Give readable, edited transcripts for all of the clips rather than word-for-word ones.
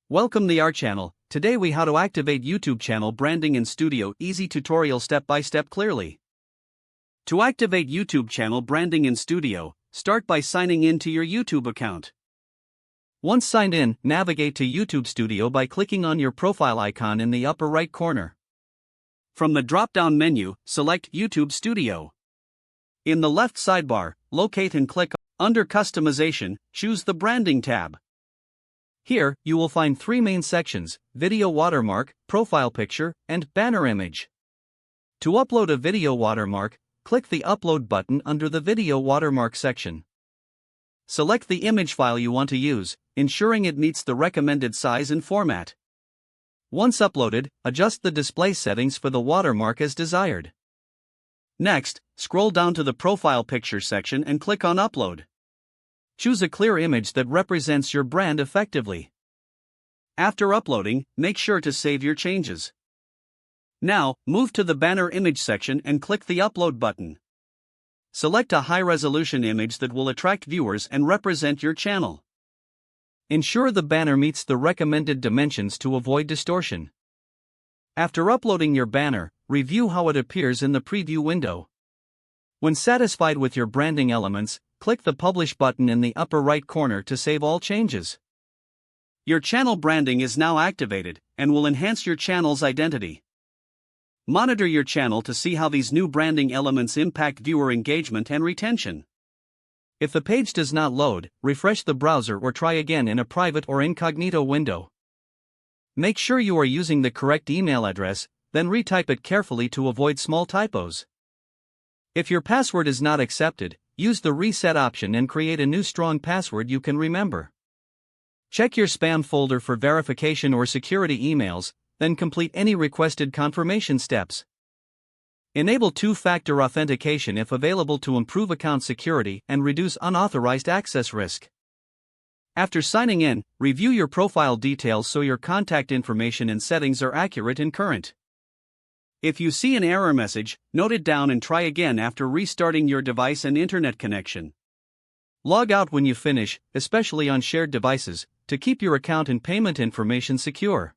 Welcome to our channel. Today we how to activate YouTube channel branding in Studio. Easy tutorial step by step clearly. To activate YouTube channel branding in Studio, start by signing in to your YouTube account. Once signed in, navigate to YouTube Studio by clicking on your profile icon in the upper right corner. From the drop-down menu, select YouTube Studio. In the left sidebar, locate and click under Customization, choose the Branding tab. Here, you will find three main sections: video watermark, profile picture, and banner image. To upload a video watermark, click the Upload button under the video watermark section. Select the image file you want to use, ensuring it meets the recommended size and format. Once uploaded, adjust the display settings for the watermark as desired. Next, scroll down to the profile picture section and click on Upload. Choose a clear image that represents your brand effectively. After uploading, make sure to save your changes. Now, move to the banner image section and click the Upload button. Select a high-resolution image that will attract viewers and represent your channel. Ensure the banner meets the recommended dimensions to avoid distortion. After uploading your banner, review how it appears in the preview window. When satisfied with your branding elements, click the Publish button in the upper right corner to save all changes. Your channel branding is now activated and will enhance your channel's identity. Monitor your channel to see how these new branding elements impact viewer engagement and retention. If the page does not load, refresh the browser or try again in a private or incognito window. Make sure you are using the correct email address, then retype it carefully to avoid small typos. If your password is not accepted, use the reset option and create a new strong password you can remember. Check your spam folder for verification or security emails, then complete any requested confirmation steps. Enable two-factor authentication if available to improve account security and reduce unauthorized access risk. After signing in, review your profile details so your contact information and settings are accurate and current. If you see an error message, note it down and try again after restarting your device and internet connection. Log out when you finish, especially on shared devices, to keep your account and payment information secure.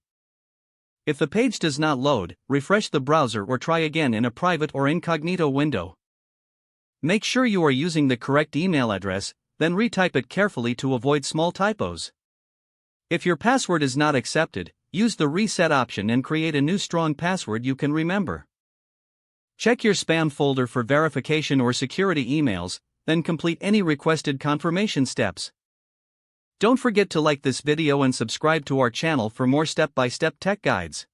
If the page does not load, refresh the browser or try again in a private or incognito window. Make sure you are using the correct email address, then retype it carefully to avoid small typos. If your password is not accepted, use the reset option and create a new strong password you can remember. Check your spam folder for verification or security emails, then complete any requested confirmation steps. Don't forget to like this video and subscribe to our channel for more step-by-step tech guides.